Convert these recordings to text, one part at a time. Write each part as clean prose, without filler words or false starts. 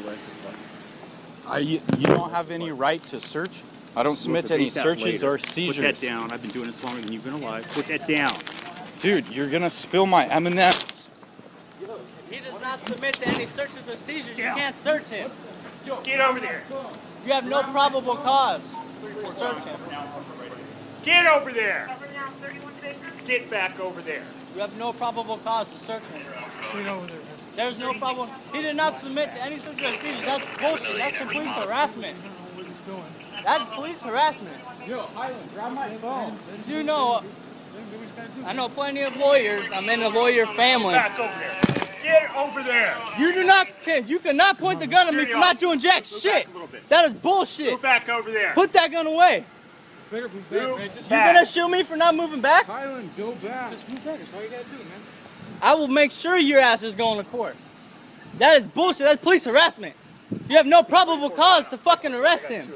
right to fuck. You don't have any right to search. I don't submit to any searches or seizures. Put that down. I've been doing this longer than you've been alive. Put that down. Dude, you're gonna spill my M&M's. He does not submit to any searches or seizures. You can't search him. Get over there. You have no probable cause to search him. Get over there. Get back over there. You have no probable cause to search him. There's no problem. He did not submit to any searches or seizures. That's bullshit. That's some police harassment. That's police harassment. Yo, Highland, grab my phone. You know, I know plenty of lawyers. I'm in a lawyer family. Back over there. Get over there. You cannot point the gun at me for not doing jack shit. That is bullshit. Move back over there. Put that gun away. Better move back, man. You're gonna shoot me for not moving back? Highland, go back. Just move back. That's all you gotta do, man. I will make sure your ass is going to court. That is bullshit. That's police harassment. You have no probable cause to fucking arrest him.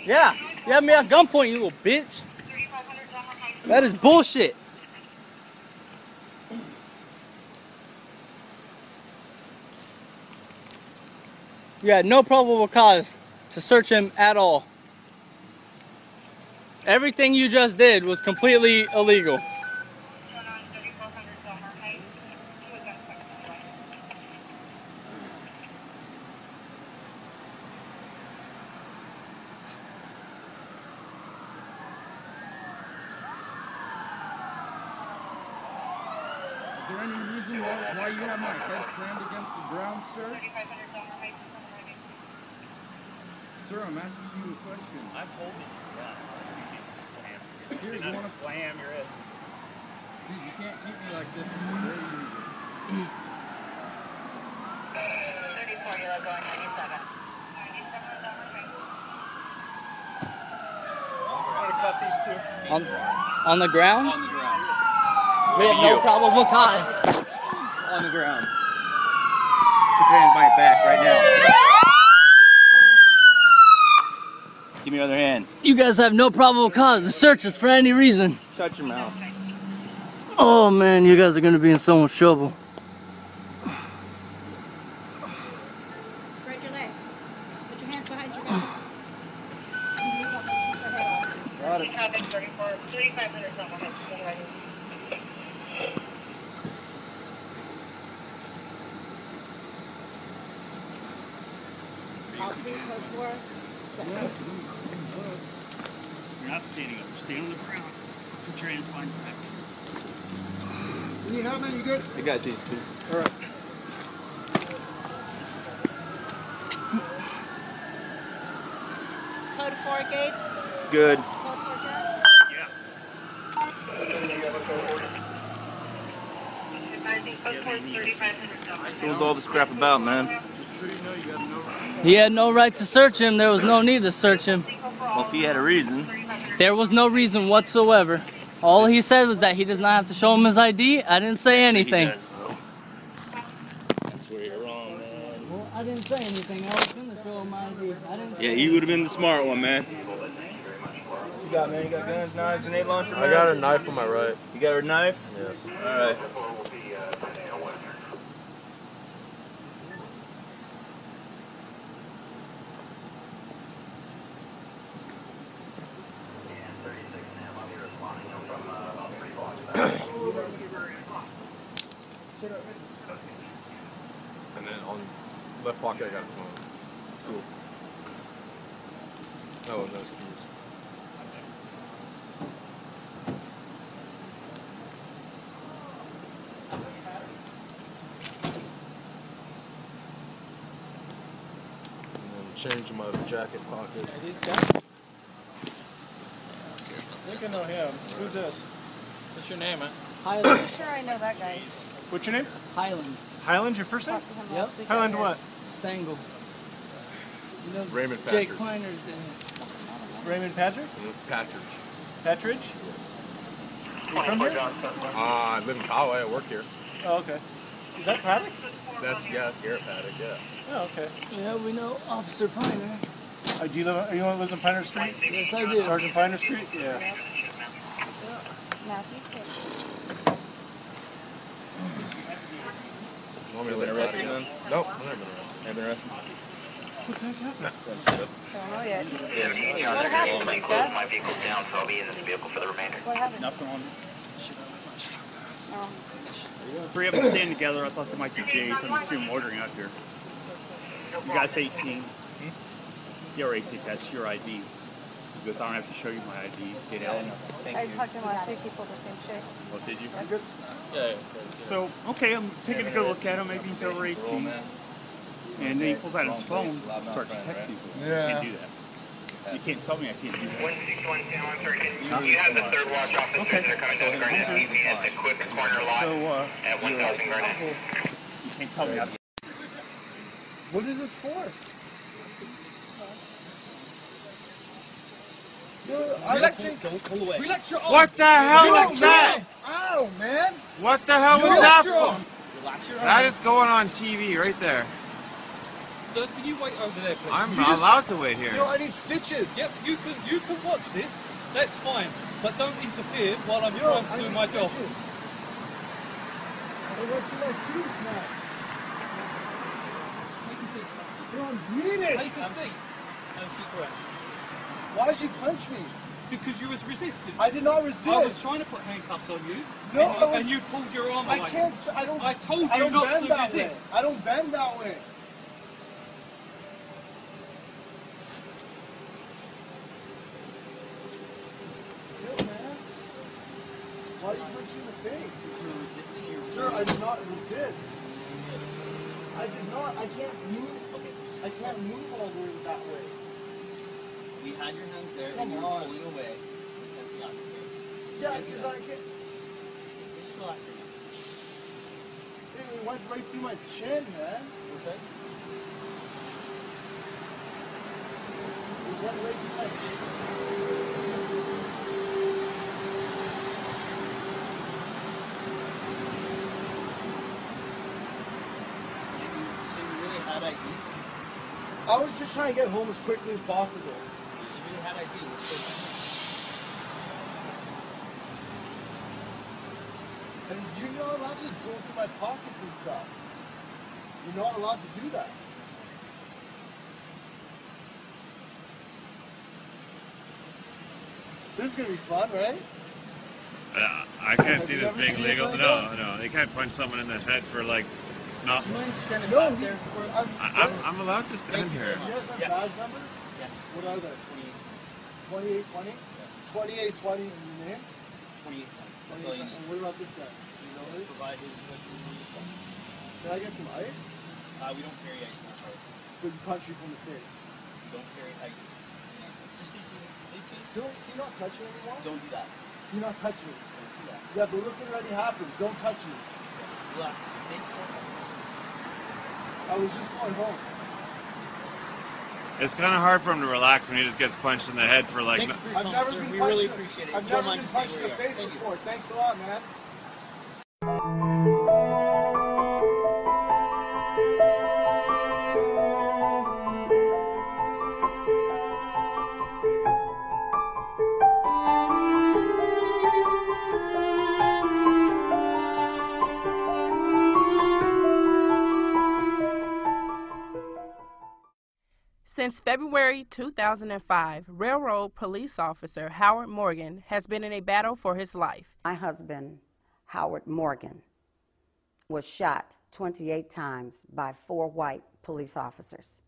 Yeah, you have me at gunpoint, you little bitch. That is bullshit. You had no probable cause to search him at all. Everything you just did was completely illegal. Is there any reason why you have my head slammed against the ground, sir? Sir, I'm asking you a question. I'm holding you. Yeah. You need to slam. Here, you want to slam your head? Dude, you can't keep me like this. It's very illegal. 34, you're going 97. I'm going to cut these two. On the ground? On the ground. We have no probable cause. On the ground. Put your hands behind your back right now. Give me your other hand. You guys have no probable cause to search us for any reason. Touch your mouth. Oh man, you guys are gonna be in so much trouble. Spread your legs. Put your hands behind your back. Got it. 3,500 someone. You're not standing up. You're standing on the ground. Put your hands behind your back. You need help, man? You good? I got these two. All right. Code 4 gates. Good. Code 4 jet. Yeah. What was all this crap about, man? Just so you know, you got no right. He had no right to search him. There was no need to search him. Well, if he had a reason. There was no reason whatsoever. All he said was that he does not have to show him his ID. I didn't say anything. He does, though. That's where you're wrong, man. Well, I didn't say anything. I was going to show him my ID. I didn't say Yeah, he would have been the smart one, man. What you got, man? You got guns, knives, grenade launcher, man? I got a knife on my right. You got a knife? Yes. All right. And then on left pocket, I got a phone. It's cool. Oh, and those keys. And then change in my jacket pocket. These guys? I think I know him. Who's this? What's your name, man? Highland. I'm sure I know that guy. What's your name? Highland. Highland, your first name? Talked to him Yep. last week Highland out here. what? Stangle. You know, Raymond Jake Patridge. Kleiner's dad. Raymond Patrick? Patridge. Patridge? You from here? I live in Poway. I work here. Oh, okay. Is that Paddock? That's Garrett Paddock. Yeah. Oh, okay. Yeah, we know Officer Piner. Do you live? Are you one that lives on Piner Street? Yes, I do. Sergeant Piner Street? Yeah. Matthew's good. You want me to lift the body then? Nope, I've never been arrested. Never been arrested? Don't know yet. What happened, Micah? My vehicle's down, so I'll be in this vehicle for the remainder. What happened? Nothing on. No. Three of them standing together. I thought they might be Jays. I'm just seeing them ordering out here. You guys 18? You're 18. That's your ID. Because I don't have to show you my ID. Get out. I talked to him last week. He pulled the same shit. Oh, did you? Yes. Yeah. So, okay, I'm taking a good look at him. Maybe he's over 18. And then he pulls out his phone and starts texting. So you can't do that. You can't tell me I can't do that. 161 San Juan Circuit. You have the third watch officer. Okay. They're coming down Garnet. Meet me at the quick corner lot So, at 1000 Garnet. you can't tell me I can't. What is this for? Relax your arm. What the hell was that? Ow, man! What the hell was that Relax your for? arm. Relax your arm. That is going on TV right there. Sir, can you wait over there, please? I'm not allowed to wait here. Yo, I need stitches. Yep, you can watch this. That's fine. But don't interfere while I'm trying to do my job. I went through my shoes now. Yo, I'm bleeding. Take a seat. And sit correct. Why did you punch me? Because you was resisting. I did not resist. I was trying to put handcuffs on you. No, and you pulled your arm I away. can't. I don't. I told I you don't not bend to that way. resist. I don't bend that way. Yo, man. Why are you punching the face? You're resisting. Sir, I did not resist. I did not. I can't move. Okay. I can't move all the way that way. We had your hands there Come and you were on. pulling away. Yeah, because I can't. Just relax your neck. It went right through my chin, man. Okay. It went right through my chin. So you really had ID? I was just trying to get home as quickly as possible. You really had ID? And you're not allowed to just go through my pockets and stuff. You're not allowed to do that. This is gonna be fun, right? I can't Have see you this ever being seen it legal. like No, that? no, they can't punch someone in the head for like not. Do you mind standing No, back there for us? I'm allowed to stand here. You guys have Yes. badge numbers? Yes. What are they? 2820? 2820 and your name? 28. That's all you 2820. need. And what about this guy? You know it? Provide his uniform. Can I get some ice? We don't carry ice in our place. But you punch you from the face. We don't carry ice. Just these things. Don't, do you not touch me anymore? Don't do that. Do you not touch me? Don't do that. Yeah, but look what already happened. Don't touch me. Relax. Face forward. I was just going home. It's kind of hard for him to relax when he just gets punched in the head for like. Thank you for your I've comment, never sir. been We punched really in- appreciate it. I've If you don't never mind been just staying punched in where the you are. face Thank you. before. Thanks a lot, man. Since February 2005, Railroad Police Officer Howard Morgan has been in a battle for his life. My husband, Howard Morgan, was shot 28 times by 4 white police officers.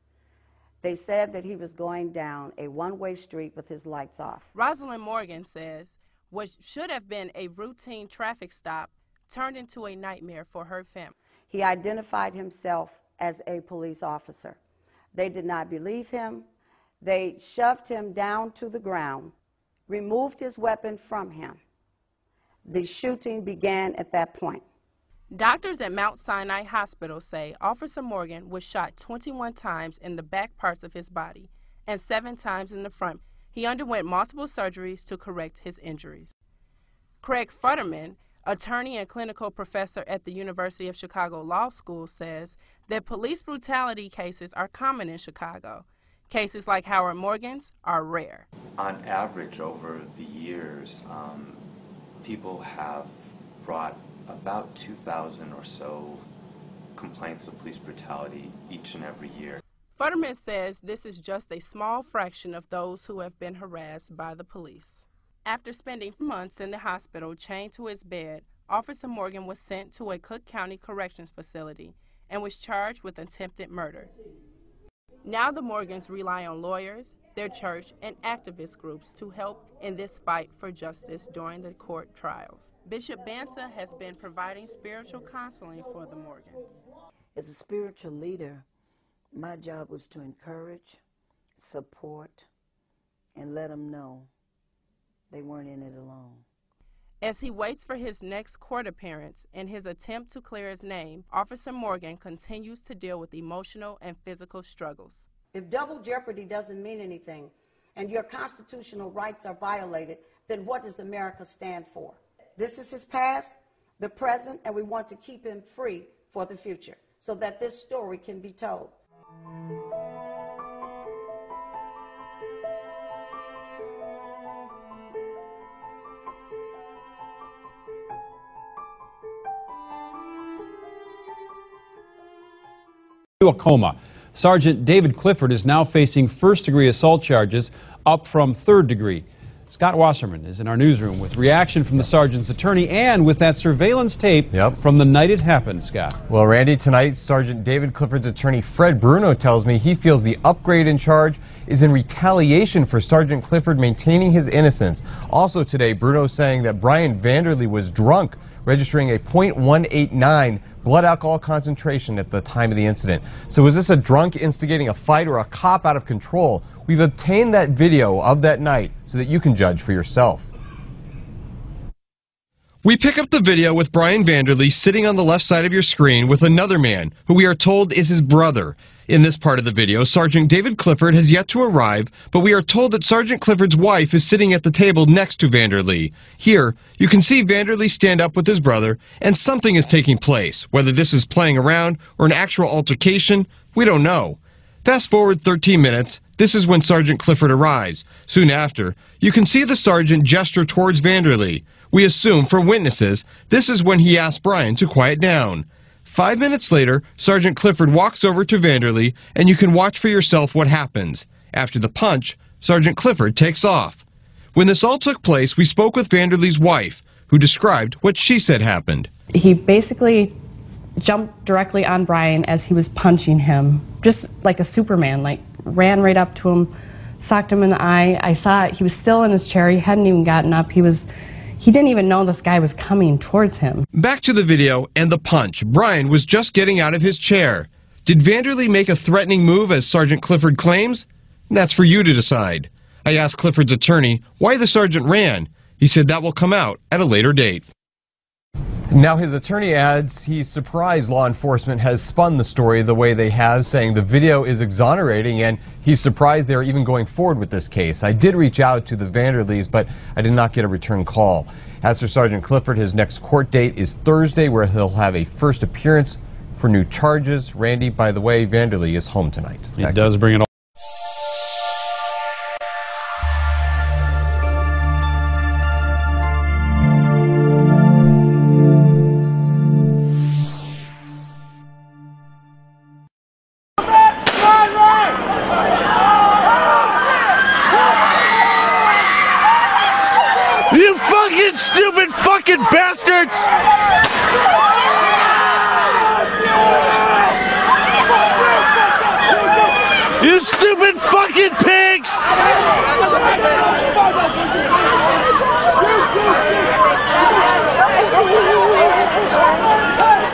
They said that he was going down a one-way street with his lights off. Rosalind Morgan says what should have been a routine traffic stop turned into a nightmare for her family. He identified himself as a police officer. They did not believe him. They shoved him down to the ground, removed his weapon from him. The shooting began at that point. Doctors at Mount Sinai Hospital say Officer Morgan was shot 21 times in the back parts of his body and 7 times in the front. He underwent multiple surgeries to correct his injuries. Craig Futterman, attorney and clinical professor at the University of Chicago Law School, says that police brutality cases are common in Chicago. Cases like Howard Morgan's are rare. On average, over the years, people have brought about 2,000 or so complaints of police brutality each and every year. Futterman says this is just a small fraction of those who have been harassed by the police. After spending months in the hospital chained to his bed, Officer Morgan was sent to a Cook County Corrections Facility and was charged with attempted murder. Now the Morgans rely on lawyers, their church, and activist groups to help in this fight for justice during the court trials. Bishop Bansa has been providing spiritual counseling for the Morgans. As a spiritual leader, my job was to encourage, support, and let them know they weren't in it alone. As he waits for his next court appearance in his attempt to clear his name, Officer Morgan continues to deal with emotional and physical struggles. If double jeopardy doesn't mean anything and your constitutional rights are violated, then what does America stand for? This is his past, the present, and we want to keep him free for the future so that this story can be told. A coma. Sergeant David Clifford is now facing first-degree assault charges, up from third-degree. Scott Wasserman is in our newsroom with reaction from the sergeant's attorney and with that surveillance tape from the night it happened, Scott. Well, Randy, tonight Sergeant David Clifford's attorney Fred Bruno tells me he feels the upgrade in charge is in retaliation for Sergeant Clifford maintaining his innocence. Also today, Bruno saying that Brian Vanderlee was drunk, registering a .189 blood alcohol concentration at the time of the incident. So was this a drunk instigating a fight or a cop out of control? We've obtained that video of that night so that you can judge for yourself. We pick up the video with Brian Vanderlee sitting on the left side of your screen with another man who we are told is his brother. In this part of the video, Sergeant David Clifford has yet to arrive, but we are told that Sergeant Clifford's wife is sitting at the table next to Vanderlee. Here, you can see Vanderlee stand up with his brother, and something is taking place. Whether this is playing around or an actual altercation, we don't know. Fast forward 13 minutes, this is when Sergeant Clifford arrives. Soon after, you can see the sergeant gesture towards Vanderlee. We assume from witnesses, this is when he asked Brian to quiet down. 5 minutes later, Sergeant Clifford walks over to Vanderlee, and you can watch for yourself what happens. After the punch, Sergeant Clifford takes off. When this all took place, we spoke with Vanderlee's wife, who described what she said happened. He basically jumped directly on Brian as he was punching him, just like a Superman, like ran right up to him, socked him in the eye. I saw it. He was still in his chair. He hadn't even gotten up. He didn't even know this guy was coming towards him. Back to the video and the punch. Brian was just getting out of his chair. Did Vanderlee make a threatening move, as Sergeant Clifford claims? That's for you to decide. I asked Clifford's attorney why the sergeant ran. He said that will come out at a later date. Now his attorney adds he's surprised law enforcement has spun the story the way they have, saying the video is exonerating, and he's surprised they're even going forward with this case. I did reach out to the Vanderlees, but I did not get a return call. As for Sergeant Clifford, his next court date is Thursday, where he'll have a first appearance for new charges. Randy, by the way, Vanderlee is home tonight. It does bring it all. You fucking stupid fucking bastards! You stupid fucking pigs!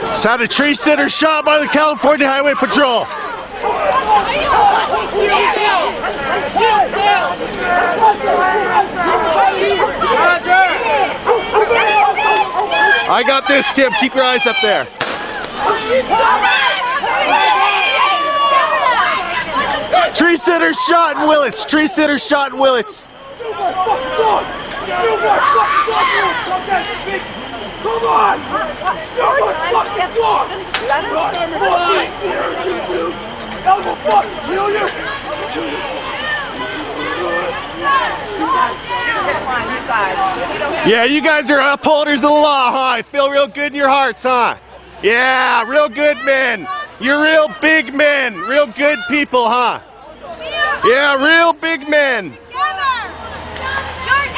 Just had a tree sitter shot by the California Highway Patrol. I got this, Tim. Keep your eyes up there. Tree sitter shot in Willits. Tree sitter shot in Willits. Come on! Yeah, you guys are upholders of the law, huh? I feel real good in your hearts, huh? Yeah, real good men. You're real big men. Real good people, huh? Yeah, real big men.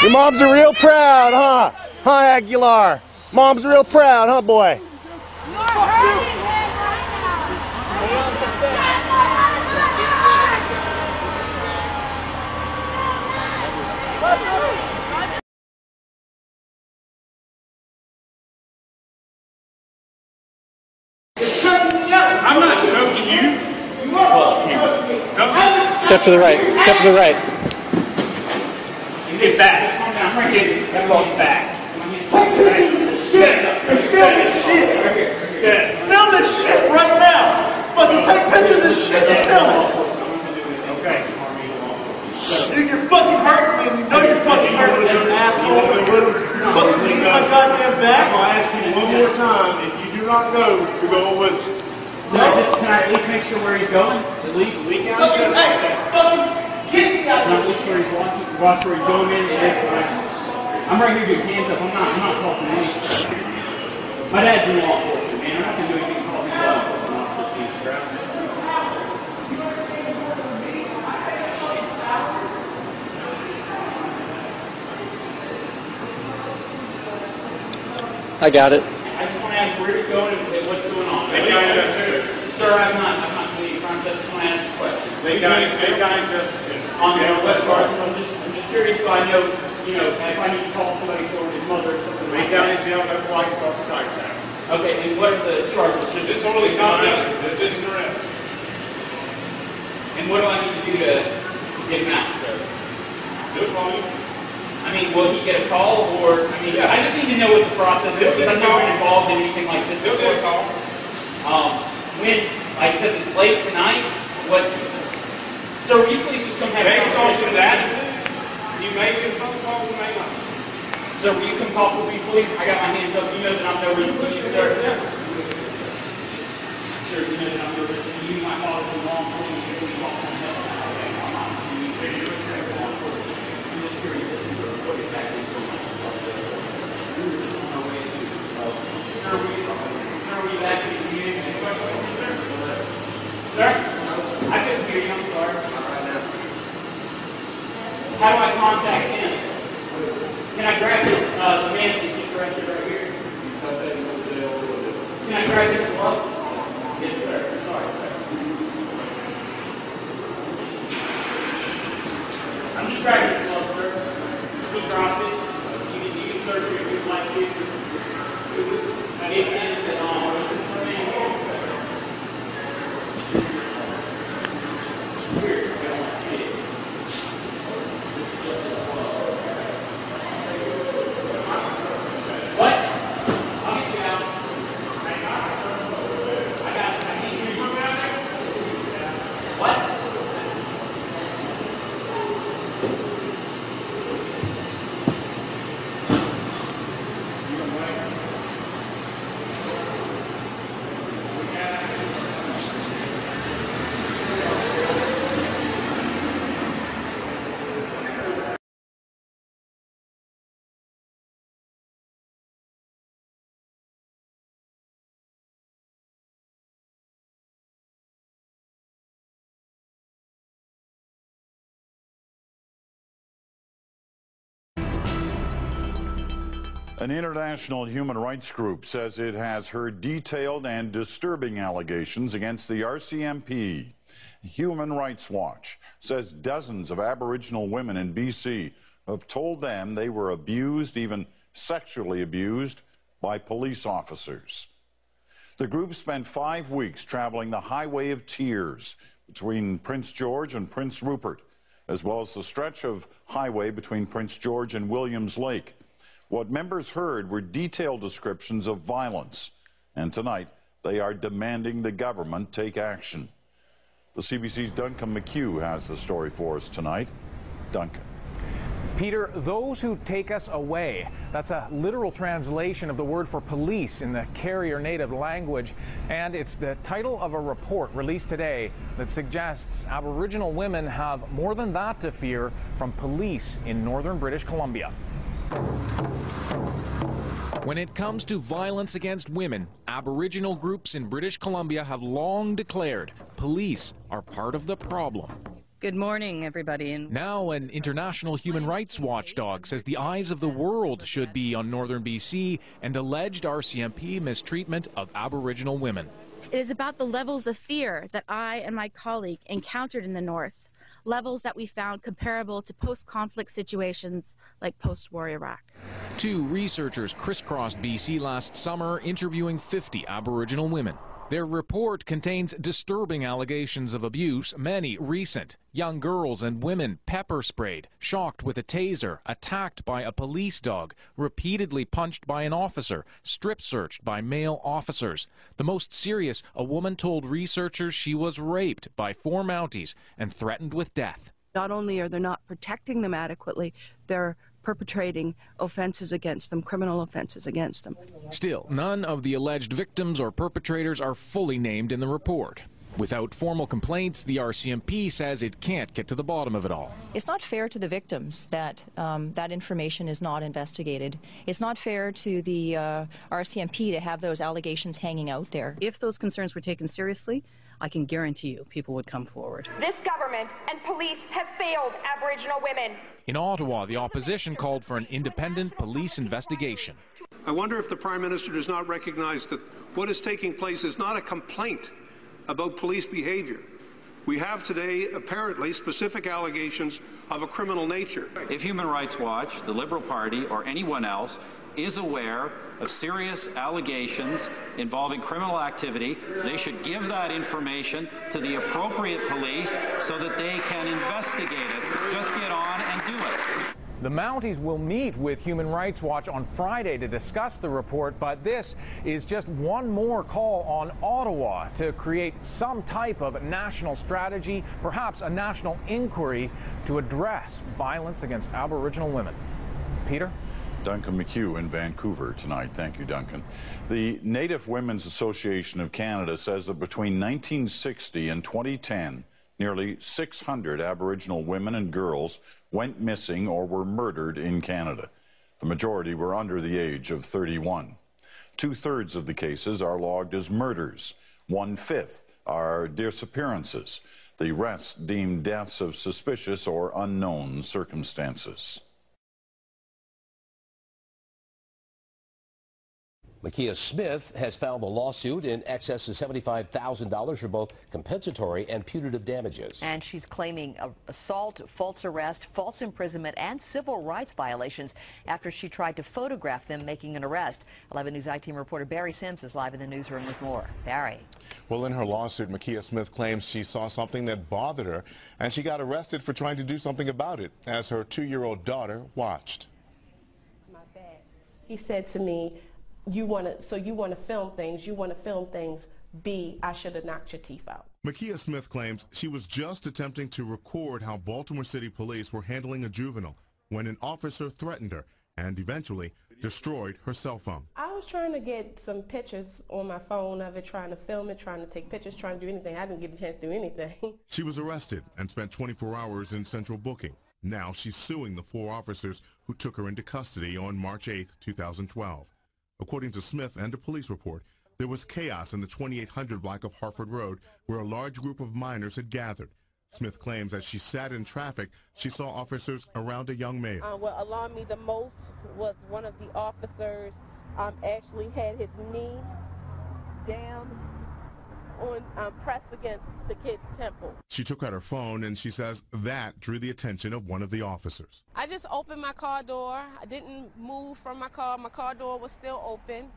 Your moms are real proud, huh? Huh, Aguilar? Mom's real proud, huh, boy? I'm not choking you. You are. Step to the right. Step to the right. You get back. Calm down. Right here. Get back. Shit! Film this shit! Film this shit right now! Fucking take pictures of shit and film it! Okay. Dude, you're fucking hurting me. You know you're fucking hurting me, you asshole. Fucking leave my goddamn back. I'll ask you one more time. If you do not go, you're going with me. Can I at least make sure where he's going? At least leak out. Fucking get me out At least where he's watch where he's going in. It is fine. I'm right here with your hands up. I'm not talking to you. My dad's in law enforcement, man. I'm not going to do anything to call me law enforcement officer. I got it. I just want to ask where he's going and what's going on. Sir, I'm not committing crimes. I just want to ask you questions. On what charges? I'm just curious so I know, if I need to call somebody for his mother or something. Make down in jail, that's why you cross the tiger tag. Okay, and what are the charges? Just totally not it's just an arrest. And what do I need to do to get him out, sir? He'll call you. I mean, will he get a call or, I just need to know what the process is because I've never been involved in anything like this before. He'll get a call. Because it's late tonight, so will you please just come have a conversation with that? You may get a phone call, you may not. Sir, will you come talk with me, please? I got my hands up. You know that I'm no risk to you, sir. Sure, you know that I'm no risk to you. My father's in law enforcement. You can call someone else. I'm just curious what exactly is going on. We were just on our way to. Sir, will you actually communicate any questions, sir? Sir? I couldn't hear you. I'm sorry. Not right now. How do I contact him? Can I grab his, the man that's just arrested right here? Can I grab his glove? Yes, sir. Sorry, sir. I'm just grabbing his glove, sir. He dropped it. You can search it if you'd like to. It says that, is this the man here? Weird. I don't see it. What? I'll get you out. I can't hear you. What? An international human rights group says it has heard detailed and disturbing allegations against the RCMP. Human Rights Watch says dozens of Aboriginal women in BC have told them they were abused, even sexually abused, by police officers. The group spent 5 weeks traveling the Highway of Tears between Prince George and Prince Rupert, as well as the stretch of highway between Prince George and Williams Lake. What members heard were detailed descriptions of violence, and tonight they are demanding the government take action. The CBC's Duncan McHugh has the story for us tonight. Duncan. Peter, those who take us away. That's a literal translation of the word for police in the Carrier Native language. And it's the title of a report released today that suggests Aboriginal women have more than that to fear from police in northern British Columbia. When it comes to violence against women, Aboriginal groups in British Columbia have long declared police are part of the problem. Good morning, everybody. Now an international human rights watchdog says the eyes of the world should be on northern BC and alleged RCMP mistreatment of Aboriginal women. It is about the levels of fear that I and my colleague encountered in the North, levels that we found comparable to post-conflict situations like post-war Iraq. Two researchers crisscrossed BC last summer interviewing 50 Aboriginal women. Their report contains disturbing allegations of abuse, many recent. Young girls and women pepper sprayed, shocked with a taser, attacked by a police dog, repeatedly punched by an officer, strip searched by male officers. The most serious, a woman told researchers she was raped by 4 Mounties and threatened with death. Not only are they not protecting them adequately, they're perpetrating offenses against them, criminal offenses against them. Still, none of the alleged victims or perpetrators are fully named in the report. Without formal complaints, the RCMP says it can't get to the bottom of it all. It's not fair to the victims that that information is not investigated. It's not fair to the RCMP to have those allegations hanging out there. If those concerns were taken seriously, I can guarantee you people would come forward. This government and police have failed Aboriginal women. In Ottawa, the opposition called for an independent police investigation. I wonder if the Prime Minister does not recognize that what is taking place is not a complaint about police behavior. We have today, apparently, specific allegations of a criminal nature. If Human Rights Watch, the Liberal Party, or anyone else is aware of serious allegations involving criminal activity, they should give that information to the appropriate police so that they can investigate it. Just get on and do it. The Mounties will meet with Human Rights Watch on Friday to discuss the report, but this is just one more call on Ottawa to create some type of national strategy, perhaps a national inquiry to address violence against Aboriginal women. Peter? Duncan McHugh in Vancouver tonight. Thank you, Duncan. The Native Women's Association of Canada says that between 1960 and 2010, nearly 600 Aboriginal women and girls went missing or were murdered in Canada. The majority were under the age of 31. 2/3 of the cases are logged as murders. 1/5 are disappearances. The rest deemed deaths of suspicious or unknown circumstances. Makia Smith has filed a lawsuit in excess of $75,000 for both compensatory and punitive damages. And she's claiming assault, false arrest, false imprisonment, and civil rights violations after she tried to photograph them making an arrest. 11 News I-Team reporter Barry Sims is live in the newsroom with more. Barry. Well, in her lawsuit, Makia Smith claims she saw something that bothered her, and she got arrested for trying to do something about it as her 2-year-old daughter watched. My bad. He said to me, you want to film things, B, I should have knocked your teeth out. Makia Smith claims she was just attempting to record how Baltimore City Police were handling a juvenile when an officer threatened her and eventually destroyed her cell phone. I was trying to get some pictures on my phone of it, trying to film it, trying to take pictures, trying to do anything. I didn't get a chance to do anything. She was arrested and spent 24 hours in central booking. Now she's suing the 4 officers who took her into custody on March 8, 2012. According to Smith and a police report, there was chaos in the 2800 block of Harford Road where a large group of minors had gathered. Smith claims as she sat in traffic, she saw officers around a young male. What alarmed me the most was one of the officers actually had his knee down on pressed against the kid's temple. She took out her phone and she says that drew the attention of one of the officers. I just opened my car door. I didn't move from my car. My car door was still open,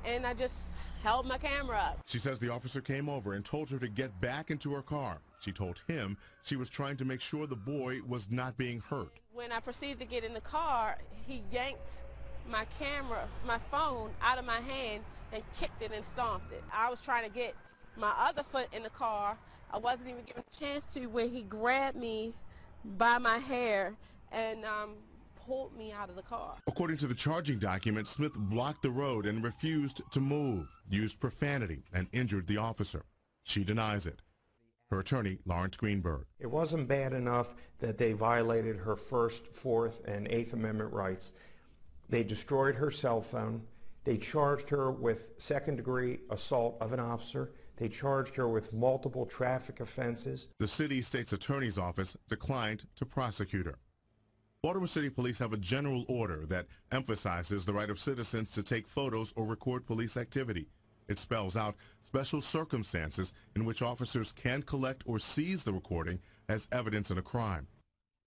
and I just held my camera up. She says the officer came over and told her to get back into her car. She told him she was trying to make sure the boy was not being hurt. When I proceeded to get in the car, he yanked my camera, my phone, out of my hand and kicked it and stomped it. I was trying to get my other foot in the car. I wasn't even given a chance to when he grabbed me by my hair and pulled me out of the car. According to the charging document, Smith blocked the road and refused to move, used profanity, and injured the officer. She denies it. Her attorney, Lawrence Greenberg. It wasn't bad enough that they violated her First, Fourth, and Eighth Amendment rights, They destroyed her cell phone. They charged her with second-degree assault of an officer. They charged her with multiple traffic offenses. The city state's attorney's office declined to prosecute her. Baltimore City Police have a general order that emphasizes the right of citizens to take photos or record police activity. It spells out special circumstances in which officers can collect or seize the recording as evidence in a crime.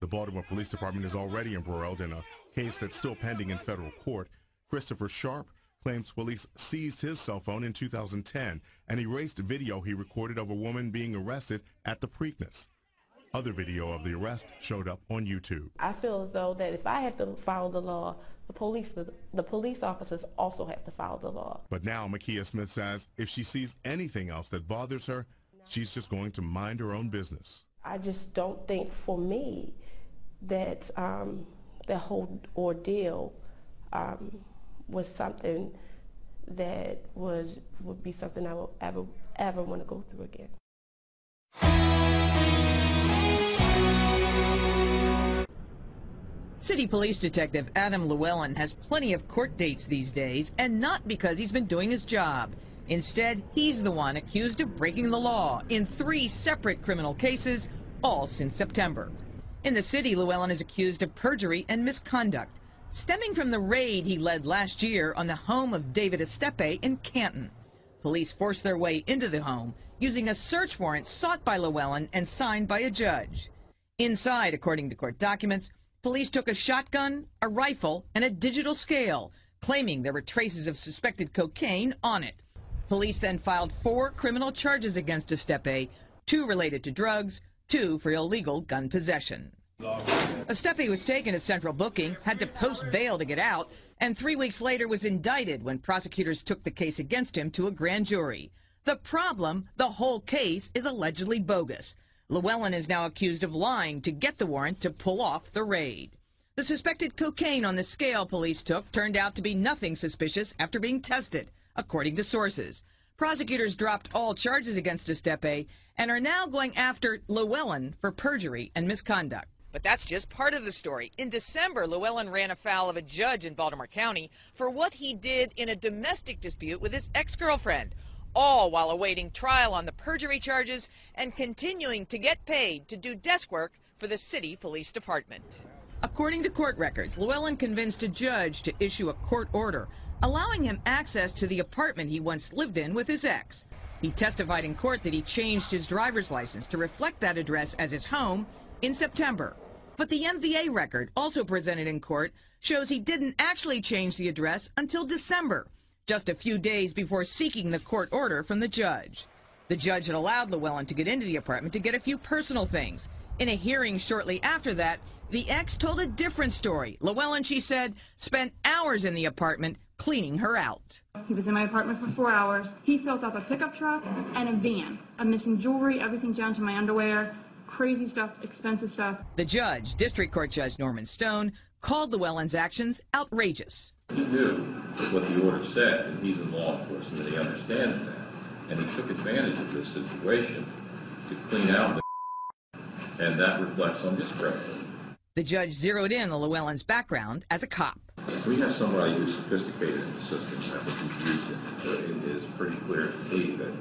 The Baltimore Police Department is already embroiled in a case that's still pending in federal court. Christopher Sharp claims police seized his cell phone in 2010 and erased video he recorded of a woman being arrested at the Preakness. Other video of the arrest showed up on YouTube. I feel as though that if I have to follow the law, the police officers also have to follow the law. But now Makia Smith says if she sees anything else that bothers her, she's just going to mind her own business. I just don't think for me that the whole ordeal was something that would be something I would ever want to go through again. City Police Detective Adam Llewellyn has plenty of court dates these days, and not because he's been doing his job. Instead, he's the one accused of breaking the law in 3 separate criminal cases, all since September. In the city, Llewellyn is accused of perjury and misconduct, stemming from the raid he led last year on the home of David A.C.A.B in Canton. Police forced their way into the home using a search warrant sought by Llewellyn and signed by a judge. Inside, according to court documents, police took a shotgun, a rifle, and a digital scale, claiming there were traces of suspected cocaine on it. Police then filed 4 criminal charges against A.C.A.B, 2 related to drugs, 2 for illegal gun possession. A.C.A.B was taken as central booking, had to post bail to get out, and 3 weeks later was indicted when prosecutors took the case against him to a grand jury. The problem, the whole case is allegedly bogus. Llewellyn is now accused of lying to get the warrant to pull off the raid. The suspected cocaine on the scale police took turned out to be nothing suspicious after being tested, according to sources. Prosecutors dropped all charges against A.C.A.B and are now going after Llewellyn for perjury and misconduct. But that's just part of the story. In December, Llewellyn ran afoul of a judge in Baltimore County for what he did in a domestic dispute with his ex-girlfriend, all while awaiting trial on the perjury charges and continuing to get paid to do desk work for the city police department. According to court records, Llewellyn convinced a judge to issue a court order allowing him access to the apartment he once lived in with his ex. He testified in court that he changed his driver's license to reflect that address as his home in September. But the MVA record, also presented in court, shows he didn't actually change the address until December, just a few days before seeking the court order from the judge. The judge had allowed Llewellyn to get into the apartment to get a few personal things. In a hearing shortly after that, the ex told a different story. Llewellyn, she said, spent hours in the apartment cleaning her out. He was in my apartment for 4 hours. He filled up a pickup truck and a van. I'm missing jewelry, everything down to my underwear, crazy stuff, expensive stuff. The judge, District Court Judge Norman Stone, called Llewellyn's actions outrageous. He knew what the order said, and he's in law enforcement, and he understands that. And he took advantage of this situation to clean out the and that reflects on his credit. The judge zeroed in on Llewellyn's background as a cop. We have somebody who's sophisticated in the system. I think he's used it. It is pretty clear to me that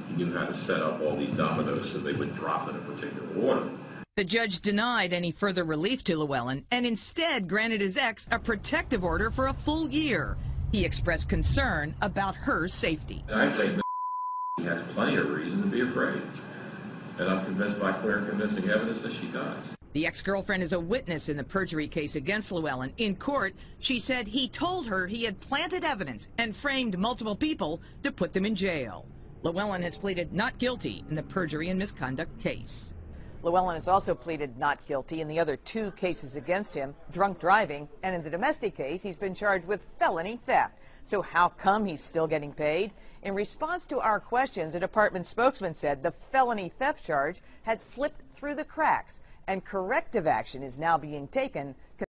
he knew how to set up all these dominoes so they would drop in a particular order. The judge denied any further relief to Llewellyn and instead granted his ex a protective order for a full year. He expressed concern about her safety. I think he has plenty of reason to be afraid. And I'm convinced by clear and convincing evidence that she does. The ex-girlfriend is a witness in the perjury case against Llewellyn. In court, she said he told her he had planted evidence and framed multiple people to put them in jail. Llewellyn has pleaded not guilty in the perjury and misconduct case. Llewellyn has also pleaded not guilty in the other 2 cases against him, drunk driving, and in the domestic case, he's been charged with felony theft. So how come he's still getting paid? In response to our questions, a department spokesman said the felony theft charge had slipped through the cracks and corrective action is now being taken